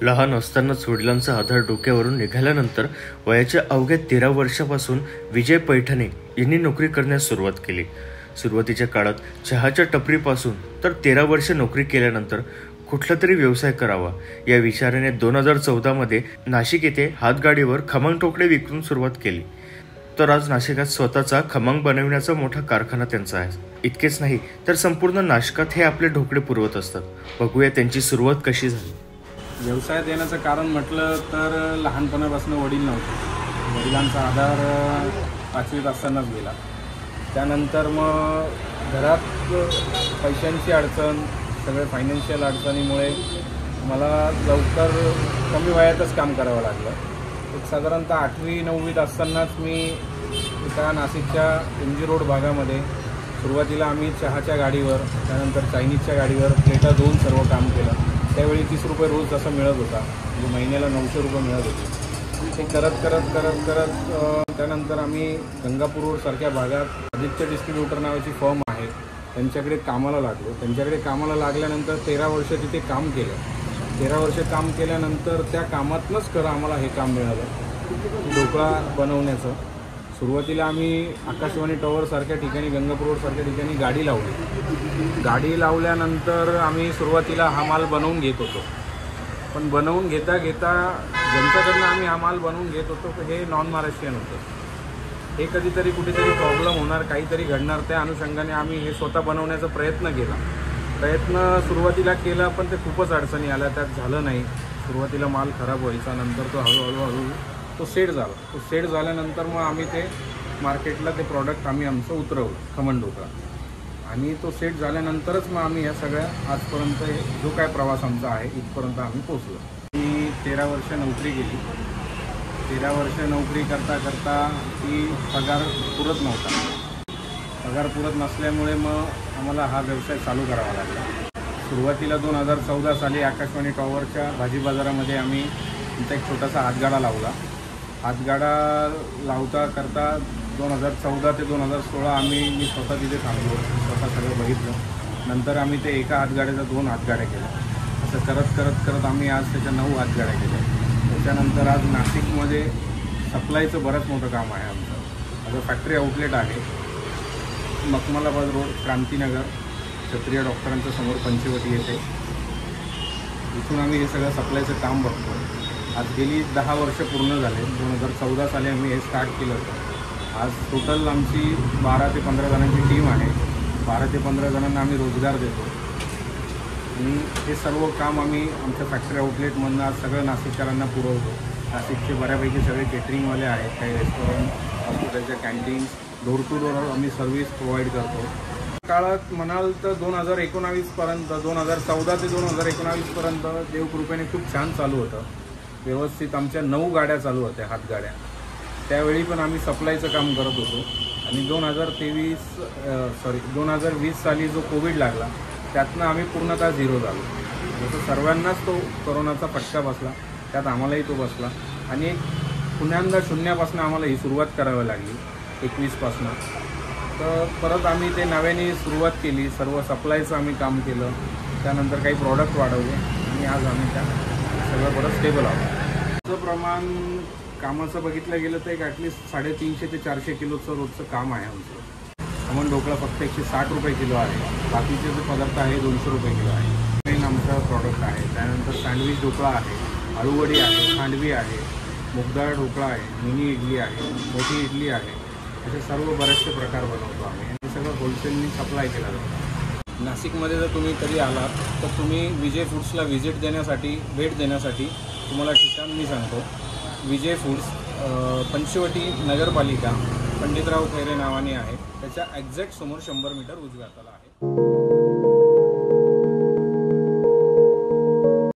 लहान असतानाच वडिलांचा आधार डोक्यावरून निघाल्यानंतर वयाच्या अवघ्या 13 वर्षापासून विजय पैठणे यांनी नोकरी करण्यास सुरुवात केली। सुरुवातीच्या काळात चहाच्या टपरीपासून तर 13 वर्ष नोकरी केल्यानंतर कुठला तरी व्यवसाय करावा या विचाराने 2014 मध्ये नाशिक येथे हातगाडीवर खमंग ठोकळे विकून सुरुवात केली। तर आज नाशिकात स्वतःचा खमंग बनवण्याचा मोठा कारखाना त्यांचा आहे। इतकेच नाही तर संपूर्ण नाशिकात हे आपले ढोकळे पुरवत असतात। बघूया त्यांची सुरुवात कशी झाली। व्यवसायात येण्याचं कारण म्हटलं तर लहानपणापासून वडील नव्हते। वडिलांचा आधार 5वीत असतानाच गेला। त्यानंतर मग घरात पैशांची अडचण, सगळे फायनान्शियल अडचणीमुळे मला लवकर कमी वयातच काम करावं लागलं। एक साधारणतः 8वी-9वीत असतानाच मी एका नाशिकच्या MG रोड भागामध्ये सुरुवातीला आम्ही चहाच्या गाडीवर, त्यानंतर चायनीजच्या गाडीवर प्लेटा धुवून सर्व काम केलं। त्यावेळी 30 रुपये रोज जसं मिळत होता, म्हणजे महिन्याला 900 रुपये मिळत होते। ते करत करत करत करत त्यानंतर आम्ही गंगापूर रोडसारख्या भागात आदित्य डिस्ट्रीब्युटर नावाची फर्म आहे, त्यांच्याकडे कामाला लागलो। त्यांच्याकडे कामाला लागल्यानंतर 13 वर्ष तिथे काम केलं। 13 वर्ष काम केल्यानंतर त्या कामातनंच खरं आम्हाला हे काम मिळालं, ढोकळा बनवण्याचं। सुरुवातीला आम्ही आकाशवाणी टॉवरसारख्या ठिकाणी, गंगापूर रोडसारख्या ठिकाणी गाडी लावली। गाडी लावल्यानंतर आम्ही सुरुवातीला हा माल बनवून घेत होतो, पण बनवून घेता घेता ज्यांच्याकडनं आम्ही हा माल बनवून घेत होतो हे नॉन महाराष्ट्रीयन होतं। हे कधीतरी कुठेतरी प्रॉब्लेम होणार, काहीतरी घडणार, त्या अनुषंगाने आम्ही हे स्वतः बनवण्याचा प्रयत्न सुरुवातीला केला, पण ते खूपच अडचणी आल्या, त्यात झालं नाही। सुरुवातीला माल खराब व्हायचा, नंतर तो हळूहळू तो सेट झाला। तो सेट झाल्यानंतर मग आम्ही ते मार्केटला ते प्रॉडक्ट आम्ही आमचं उतरवलं, खमंग ढोकळा। आणि तो सेट झाल्यानंतरच मग आम्ही या सगळ्या आजपर्यंत जो काय प्रवास आमचा आहे इथपर्यंत आम्ही पोचलो। मी 13 वर्ष नोकरी केली। 13 वर्ष नोकरी करता करता ती पगार पुरत नव्हता। पगार पुरत नसल्यामुळे मग आम्हाला हा व्यवसाय चालू करावा लागला। सुरुवातीला 2014 साली आकाशवाणी टॉवरच्या भाजी बाजारामध्ये आम्ही आमचा एक छोटासा हातगाडा लावला। हातगाडा लावता करता 2014 ते 2016 मी स्वतः तिथे थांबलो, स्वतः सगळं बघितलं। नंतर आम्ही ते एका हातगाड्याचा 2 हातगाड्या केल्या। असं करत करत करत आम्ही आज त्याच्या 9 हातगाड्या केल्या। त्याच्यानंतर आज नाशिकमध्ये सप्लायचं बरंच मोठं काम आहे आमचं। माझं फॅक्टरी आउटलेट आहे, मखमलाबाद रोड, क्रांतीनगर, क्षत्रिय डॉक्टरांच्या समोर पंचवटी येथे। इथून आम्ही हे सगळं सप्लायचं काम बघतो। आज गेली 10 वर्ष पूर्ण झाले। 2014 साली आम्ही हे स्टार्ट केलं होतं। आज टोटल आमची 12 ते 15 जणांची टीम आहे। 12 ते 15 जणांना आम्ही रोजगार देतो आणि हे सर्व काम आम्ही आमच्या फॅक्टरी आउटलेटमधून आज सगळं नाशिककरांना पुरवतो। नाशिकचे बऱ्यापैकी सगळे केटरिंगवाले आहेत, काही रेस्टॉरंट, हॉस्पिटलच्या कॅन्टीन्स, डोर टू डोर आम्ही सर्व्हिस प्रोव्हाइड करतो। काळात म्हणाल तर 2019पर्यंत, 2014 ते 2019पर्यंत देवकृपेने खूप छान चालू होतं। व्यवस्थित आमच्या 9 गाड्या चालू होत्या, हातगाड्या। त्यावेळी पण आम्ही सप्लायचं काम करत होतो। आणि 2020 साली जो कोविड लागला त्यातनं आम्ही पूर्णतः झिरो झालो। जसं सर्वांनाच तो कोरोनाचा फटका बसला, त्यात आम्हालाही तो बसला आणि पुन्हा शून्यापासून आम्हाला ही सुरुवात करावी लागली 21पासून। तर परत आम्ही ते नव्याने सुरुवात केली, सर्व सप्लायचं आम्ही काम केलं। त्यानंतर काही प्रॉडक्ट वाढवले आणि आज आम्ही त्या सगळं परत स्टेबल आहोत। त्याचं प्रमाण कामाचं बघितलं गेलं तर एक ॲटलिस्ट 350 ते 400 किलोचं रोजचं काम आहे आमचं। खमंग ढोकळा फक्त 160 रुपये किलो आहे। बाकीचे जे पदार्थ आहे 200 रुपये किलो आहे। मेन आमचा प्रॉडक्ट आहे। त्यानंतर सँडविच ढोकळा आहे, आळूवडी आहे, खांडवी आहे, मुगडाळ ढोकळा आहे, मिनी इडली आहे, मोठी इडली आहे। असे सर्व बरेचसे प्रकार बनवतो आम्ही। हे सगळं होलसेलनी सप्लाय केलं जातं। नाशिकमध्ये जर तुम्ही कधी आलात तर तुम्ही विजय फूड्सला भेट देण्यासाठी तुम्हाला ठिकाण मी सांगतो। विजय फूड्स पंचवटी नगरपालिका, पंडितराव खैरे नावाने आहे। त्याच्या एक्झॅक्ट समोर 100 मीटर उजव्या हाताला आहे।